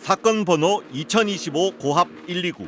사건 번호 2025 고합 129.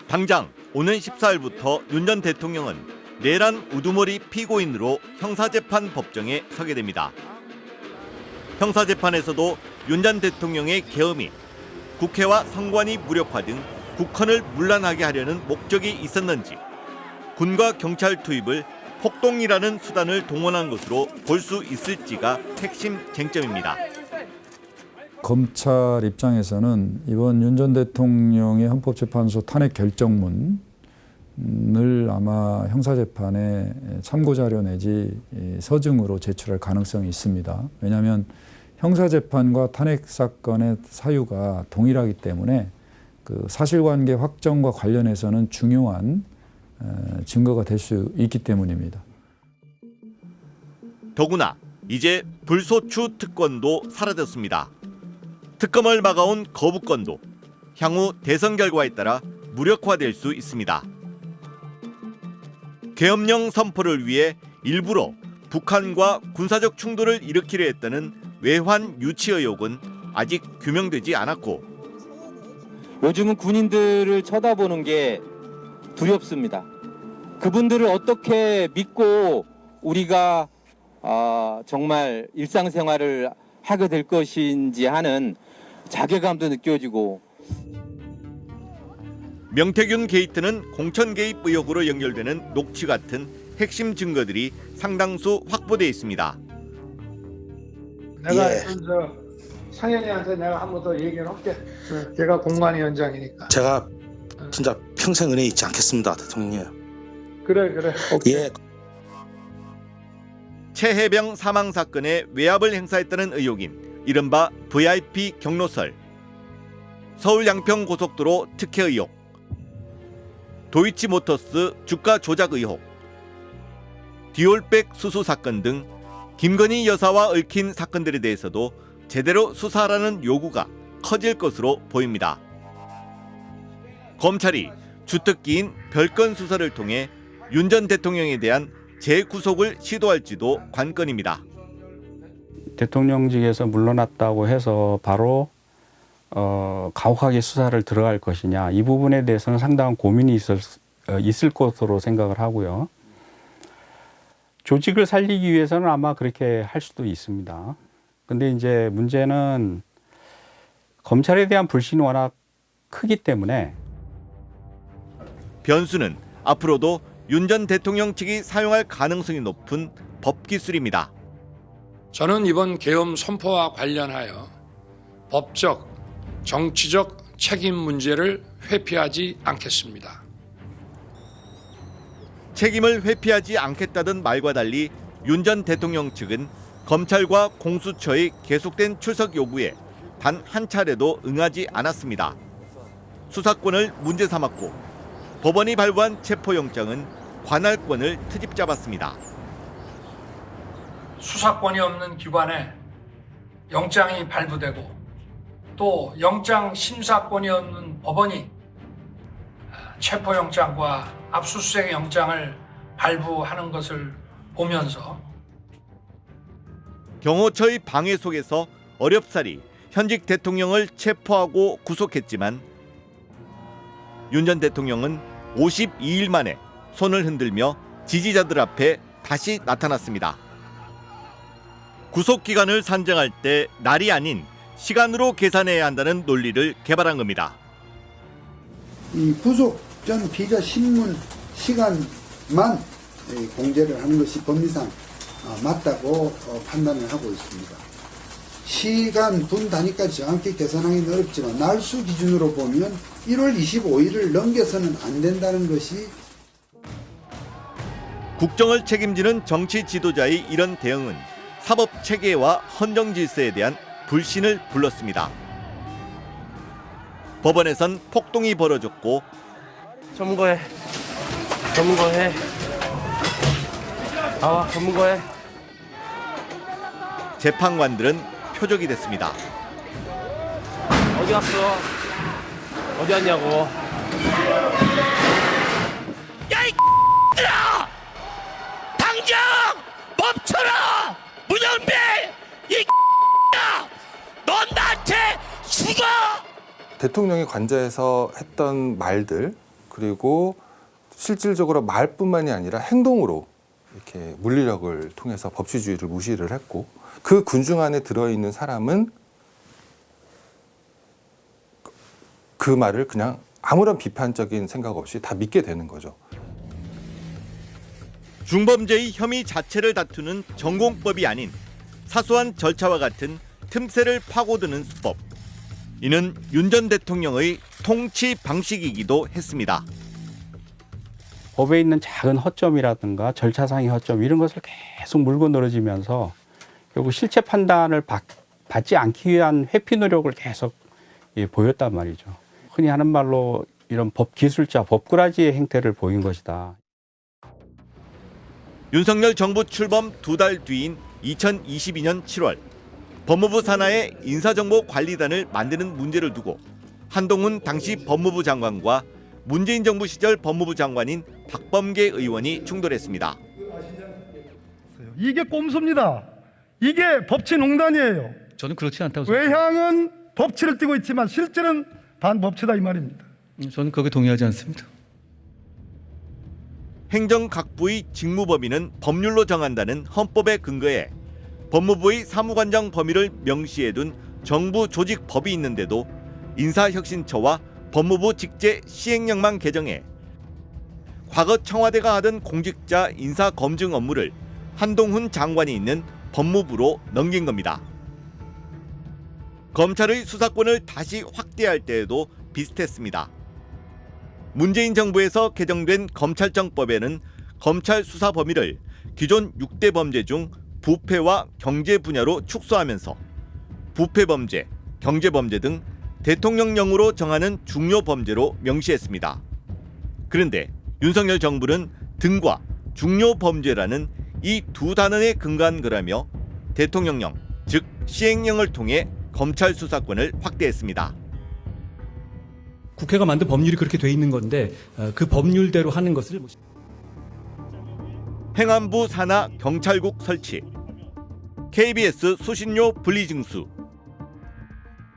당장 오는 14일부터 윤 전 대통령은 내란 우두머리 피고인으로 형사재판 법정에 서게 됩니다. 형사재판에서도 윤 전 대통령의 계엄이 국회와 선관위 무력화 등 국헌을 문란하게 하려는 목적이 있었는지, 군과 경찰 투입을 폭동이라는 수단을 동원한 것으로 볼 수 있을지가 핵심 쟁점입니다. 검찰 입장에서는 이번 윤 전 대통령의 헌법재판소 탄핵 결정문을 아마 형사재판에 참고자료 내지 서증으로 제출할 가능성이 있습니다. 왜냐하면 형사재판과 탄핵 사건의 사유가 동일하기 때문에 그 사실관계 확정과 관련해서는 중요한 증거가 될 수 있기 때문입니다. 더구나 이제 불소추 특권도 사라졌습니다. 특검을 막아온 거부권도 향후 대선 결과에 따라 무력화될 수 있습니다. 계엄령 선포를 위해 일부러 북한과 군사적 충돌을 일으키려 했다는 외환 유치 의혹은 아직 규명되지 않았고, 요즘은 군인들을 쳐다보는 게 두렵습니다. 그분들을 어떻게 믿고 우리가 정말 일상생활을 하게 될 것인지 하는 자괴감도 느껴지고, 명태균 게이트는 공천 개입 의혹으로 연결되는 녹취 같은 핵심 증거들이 상당수 확보돼 있습니다. 내가 저 상현이한테 내가 한 번 더 얘기를 할게. 걔가 공관위원장이니까. 제가 진짜 평생 은혜 잊지 않겠습니다, 대통령님. 그래. 오케이. 예. 최혜병 사망 사건에 외압을 행사했다는 의혹인 이른바 VIP 경로설, 서울 양평 고속도로 특혜 의혹, 도이치모터스 주가 조작 의혹, 디올백 수수 사건 등 김건희 여사와 얽힌 사건들에 대해서도 제대로 수사하라는 요구가 커질 것으로 보입니다. 검찰이 주특기인 별건 수사를 통해 윤 전 대통령에 대한 재구속을 시도할지도 관건입니다. 대통령직에서 물러났다고 해서 바로 가혹하게 수사를 들어갈 것이냐, 이 부분에 대해서는 상당한 고민이 있을 것으로 생각을 하고요. 조직을 살리기 위해서는 아마 그렇게 할 수도 있습니다. 근데 이제 문제는 검찰에 대한 불신이 워낙 크기 때문에 변수는 앞으로도 윤 전 대통령 측이 사용할 가능성이 높은 법기술입니다. 저는 이번 계엄 선포와 관련하여 법적, 정치적 책임 문제를 회피하지 않겠습니다. 책임을 회피하지 않겠다던 말과 달리 윤 전 대통령 측은 검찰과 공수처의 계속된 출석 요구에 단 한 차례도 응하지 않았습니다. 수사권을 문제 삼았고 법원이 발부한 체포영장은 관할권을 트집 잡았습니다. 수사권이 없는 기관에 영장이 발부되고 또 영장 심사권이 없는 법원이 체포영장과 압수수색 영장을 발부하는 것을 보면서 경호처의 방해 속에서 어렵사리 현직 대통령을 체포하고 구속했지만 윤 전 대통령은 52일 만에 손을 흔들며 지지자들 앞에 다시 나타났습니다. 구속기간을 산정할 때 날이 아닌 시간으로 계산해야 한다는 논리를 개발한 겁니다. 이 구속 전 기자 신문 시간만 공개를 하는 것이 법리상 맞다고 판단을 하고 있습니다. 시간 분 단위까지 정확히 계산하기는 어렵지만 날수 기준으로 보면 1월 25일을 넘겨서는 안 된다는 것이, 국정을 책임지는 정치 지도자의 이런 대응은 사법 체계와 헌정 질서에 대한 불신을 불렀습니다. 법원에선 폭동이 벌어졌고 전문가해. 나와, 전문가해. 재판관들은 표적이 됐습니다. 어디 갔어? 어디 왔냐고. 야, 이 들아! 당장 멈춰라! 문영배! 이 넌 나한테 죽어! 대통령이 관저에서 했던 말들 그리고 실질적으로 말뿐만이 아니라 행동으로 이렇게 물리력을 통해서 법치주의를 무시를 했고 그 군중 안에 들어있는 사람은 그 말을 그냥 아무런 비판적인 생각 없이 다 믿게 되는 거죠. 중범죄의 혐의 자체를 다투는 전공법이 아닌 사소한 절차와 같은 틈새를 파고드는 수법. 이는 윤 전 대통령의 통치 방식이기도 했습니다. 법에 있는 작은 허점이라든가 절차상의 허점 이런 것을 계속 물고 늘어지면서 결국 실체 판단을 받지 않기 위한 회피 노력을 계속 보였단 말이죠. 흔히 하는 말로 이런 법 기술자, 법꾸라지의 행태를 보인 것이다. 윤석열 정부 출범 2달 뒤인 2022년 7월 법무부 산하의 인사정보관리단을 만드는 문제를 두고 한동훈 당시 법무부 장관과 문재인 정부 시절 법무부 장관인 박범계 의원이 충돌했습니다. 이게 꼼수입니다. 이게 법치농단이에요. 저는 그렇지 않다고 생각합니다. 외향은 법치를 띠고 있지만 실제는 반법치다 이 말입니다. 저는 거기에 동의하지 않습니다. 행정각부의 직무범위는 법률로 정한다는 헌법에 근거해 법무부의 사무관장 범위를 명시해둔 정부 조직법이 있는데도 인사혁신처와 법무부 직제 시행령만 개정해 과거 청와대가 하던 공직자 인사 검증 업무를 한동훈 장관이 있는 법무부로 넘긴 겁니다. 검찰의 수사권을 다시 확대할 때에도 비슷했습니다. 문재인 정부에서 개정된 검찰청법에는 검찰 수사 범위를 기존 6대 범죄 중 부패와 경제 분야로 축소하면서 부패 범죄, 경제 범죄 등 대통령령으로 정하는 중요 범죄로 명시했습니다. 그런데 윤석열 정부는 등과 중요 범죄라는 이 두 단어에 근거한 거라며 대통령령, 즉 시행령을 통해 검찰 수사권을 확대했습니다. 국회가 만든 법률이 그렇게 돼 있는 건데 그 법률대로 하는 것을 행안부 산하 경찰국 설치, KBS 수신료 분리징수,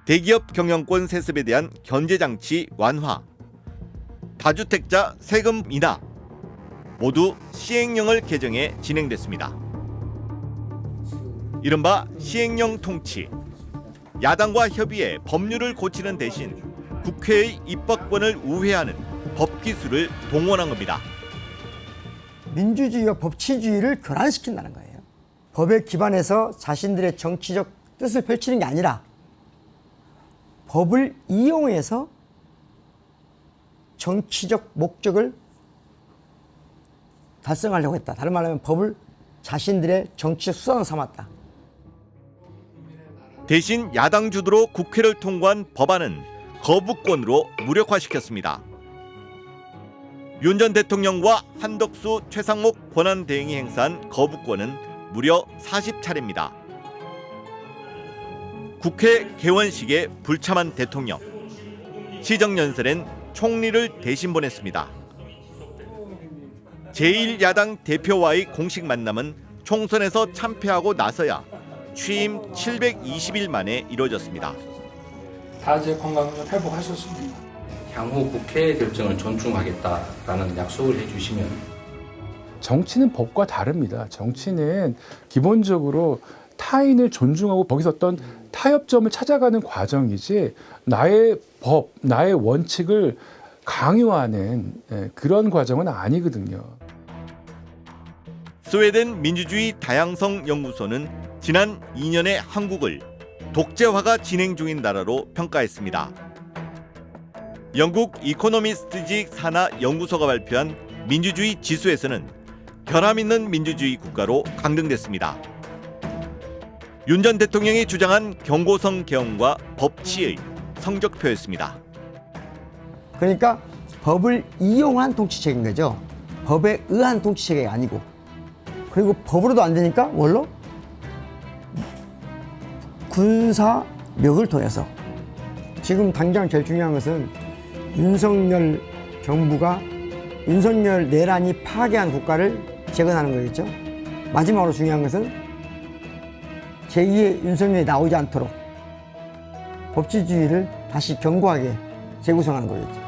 대기업 경영권 세습에 대한 견제장치 완화, 다주택자 세금 인하 모두 시행령을 개정해 진행됐습니다. 이른바 시행령 통치, 야당과 협의해 법률을 고치는 대신 국회의 입법권을 우회하는 법기술을 동원한 겁니다. 민주주의와 법치주의를 교란시킨다는 거예요. 법에 기반해서 자신들의 정치적 뜻을 펼치는 게 아니라 법을 이용해서 정치적 목적을 달성하려고 했다. 다른 말로 하면 법을 자신들의 정치적 수단으로 삼았다. 대신 야당 주도로 국회를 통과한 법안은 거부권으로 무력화시켰습니다. 윤 전 대통령과 한덕수, 최상목 권한대행이 행사한 거부권은 무려 40차례입니다. 국회 개원식에 불참한 대통령, 시정연설엔 총리를 대신 보냈습니다. 제1야당 대표와의 공식 만남은 총선에서 참패하고 나서야 취임 720일 만에 이루어졌습니다. 다 이제 건강을 회복하셨습니다. 향후 국회의 결정을 존중하겠다라는 약속을 해주시면. 정치는 법과 다릅니다. 정치는 기본적으로 타인을 존중하고 거기서 어떤 타협점을 찾아가는 과정이지 나의 법, 나의 원칙을 강요하는 그런 과정은 아니거든요. 스웨덴 민주주의 다양성 연구소는 지난 2년의 한국을 독재화가 진행 중인 나라로 평가했습니다. 영국 이코노미스트지 산하 연구소가 발표한 민주주의 지수에서는 결함 있는 민주주의 국가로 강등됐습니다. 윤 전 대통령이 주장한 경고성 개헌과 법치의 성적표였습니다. 그러니까 법을 이용한 통치체계인 거죠. 법에 의한 통치체계가 아니고. 그리고 법으로도 안 되니까 뭘로? 군사력을 통해서. 지금 당장 제일 중요한 것은 윤석열 정부가 윤석열 내란이 파괴한 국가를 재건하는 거겠죠. 마지막으로 중요한 것은 제2의 윤석열이 나오지 않도록 법치주의를 다시 견고하게 재구성하는 거겠죠.